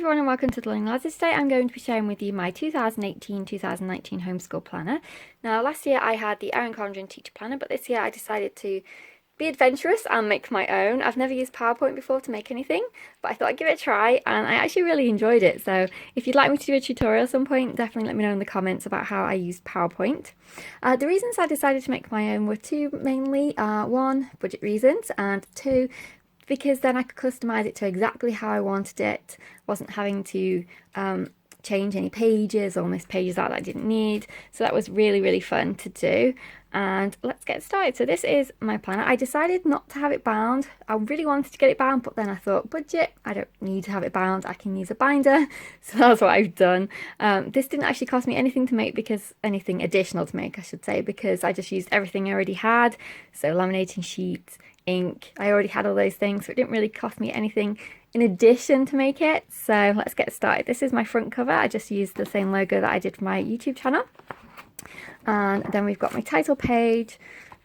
everyone and welcome to The Learning Ladders. Today I'm going to be sharing with you my 2018-2019 homeschool planner. Now last year I had the Erin Condren teacher planner, but this year I decided to be adventurous and make my own. I've never used PowerPoint before to make anything, but I thought I'd give it a try and I actually really enjoyed it. So if you'd like me to do a tutorial at some point, definitely let me know in the comments about how I used PowerPoint. The reasons I decided to make my own were two mainly. One, budget reasons, and two, because then I could customize it to exactly how I wanted it. Wasn't having to change any pages or miss pages out that I didn't need. So that was really fun to do. And let's get started. So this is my planner. I decided not to have it bound. I really wanted to get it bound, but then I thought, budget, I don't need to have it bound. I can use a binder. So that's what I've done. This didn't actually cost me anything to make, because anything additional to make, I should say, because I just used everything I already had. So laminating sheets, ink, I already had all those things, so it didn't really cost me anything in addition to make it. So let's get started. This is my front cover. I just used the same logo that I did for my YouTube channel. And then we've got my title page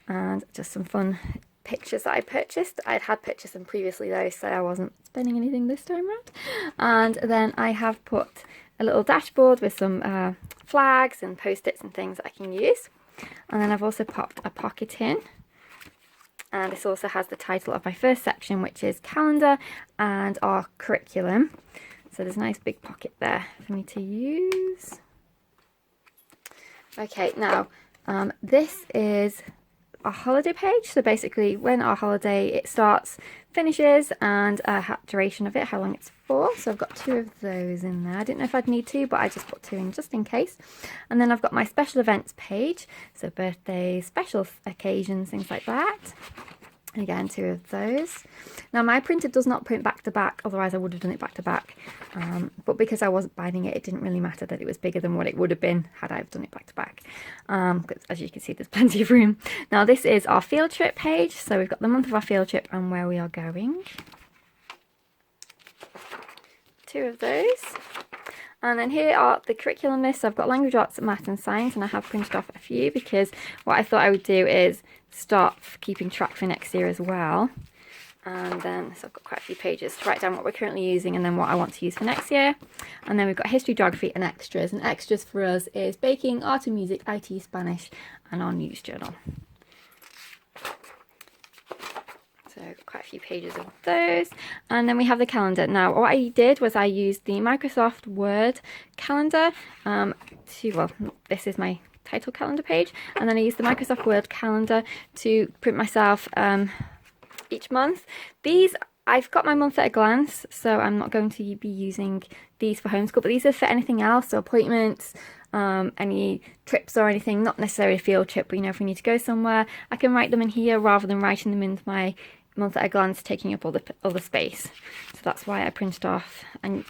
and just some fun pictures that I purchased. I'd had purchased them previously though, so I wasn't spending anything this time around. And then I have put a little dashboard with some flags and post-its and things that I can use. And then I've also popped a pocket in. And this also has the title of my first section, which is calendar and our curriculum. So there's a nice big pocket there for me to use. Okay, now this is our holiday page. So basically when our holiday it starts, finishes, and duration of it, how long it's for. So I've got two of those in there. I didn't know if I'd need two, but I just put two in just in case. And then I've got my special events page, so birthdays, special occasions, things like that. Again, two of those. Now my printer does not print back to back, otherwise I would have done it back to back. But because I wasn't binding it, it didn't really matter that it was bigger than what it would have been had I have done it back to back. Because as you can see, there's plenty of room. Now this is our field trip page. So we've got the month of our field trip and where we are going. Two of those. And then here are the curriculum lists. So I've got language arts, math and science, and I have printed off a few because what I thought I would do is start keeping track for next year as well. And then, so I've got quite a few pages to write down what we're currently using and then what I want to use for next year. And then we've got history, geography and extras. And extras for us is baking, art and music, IT, Spanish and our news journal. So quite a few pages of those. And then we have the calendar. Now what I did was I used the Microsoft Word calendar this is my title calendar page, and then I used the Microsoft Word calendar to print myself each month. These I've got my month at a glance, so I'm not going to be using these for homeschool, but these are for anything else, so appointments, any trips or anything, not necessarily a field trip, but if we need to go somewhere, I can write them in here rather than writing them in my month at a glance, taking up all the space. So that's why I printed off. And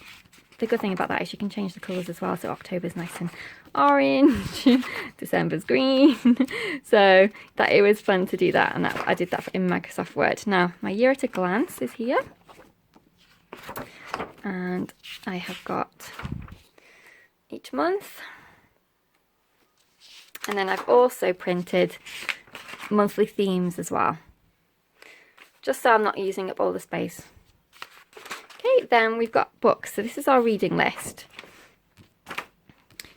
the good thing about that is you can change the colours as well. So October's nice and orange, December's green. So that it was fun to do that, and I did that in Microsoft Word. Now my year at a glance is here, and I have got each month, and then I've also printed monthly themes as well, just so I'm not using up all the space. Okay, then we've got books. So this is our reading list.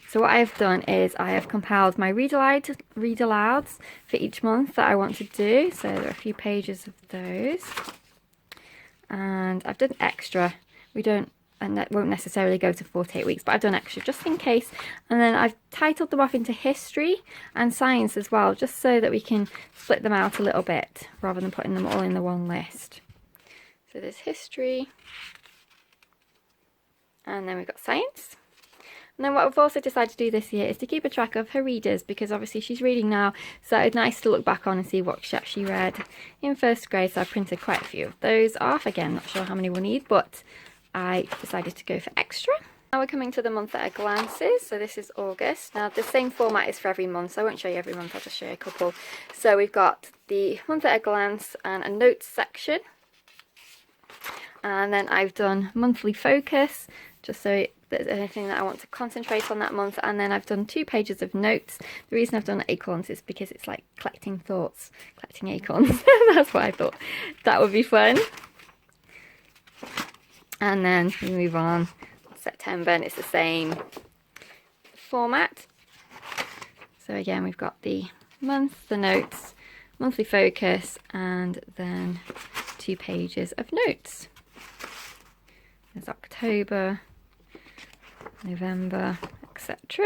So what I've done is I have compiled my read alouds for each month that I want to do. So there are a few pages of those. And I've done extra. And that won't necessarily go to 48 weeks, but I've done extra just in case. And then I've titled them off into history and science as well, just so that we can split them out a little bit rather than putting them all in the one list. So there's history, and then we've got science. And then what I've also decided to do this year is to keep a track of her readers, because obviously she's reading now, so it's nice to look back on and see what she read in first grade. So I printed quite a few of those off. Again, not sure how many we'll need, but I decided to go for extra. Now we're coming to the month at a glances. So this is August. Now the same format is for every month, so I won't show you every month, I'll just show you a couple. So we've got the month at a glance and a notes section. And then I've done monthly focus, just so there's anything that I want to concentrate on that month. And then I've done 2 pages of notes. The reason I've done acorns is because it's like collecting thoughts, collecting acorns. That's why I thought that would be fun. And then we move on September, and it's the same format. So again, we've got the month, the notes, monthly focus, and then 2 pages of notes. There's October, November, etc.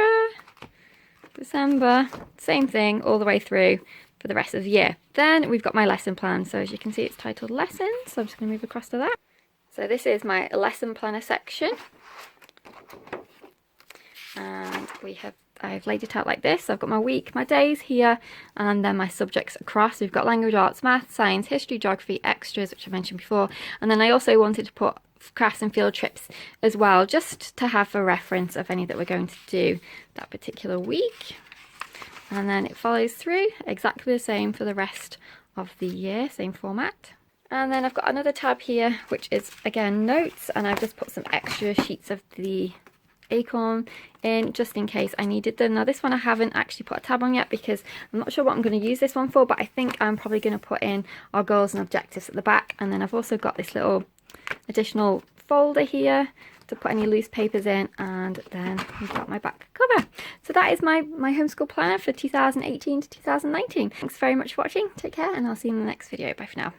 December, same thing all the way through for the rest of the year. Then we've got my lesson plan. So as you can see, it's titled lessons. So I'm just going to move across to that. So this is my lesson planner section. And I've laid it out like this. So I've got my week, my days here, and then my subjects across. We've got language arts, math, science, history, geography, extras, which I mentioned before. And then I also wanted to put crafts and field trips as well, just to have a reference of any that we're going to do that particular week. And then it follows through exactly the same for the rest of the year, same format. And then I've got another tab here, which is again notes, and I've just put some extra sheets of the Acorn in just in case I needed them. Now this one I haven't actually put a tab on yet because I'm not sure what I'm going to use this one for, but I think I'm probably going to put in our goals and objectives at the back. And then I've also got this little additional folder here to put any loose papers in, and then we've got my back cover. So that is my homeschool planner for 2018 to 2019. Thanks very much for watching. Take care, and I'll see you in the next video. Bye for now.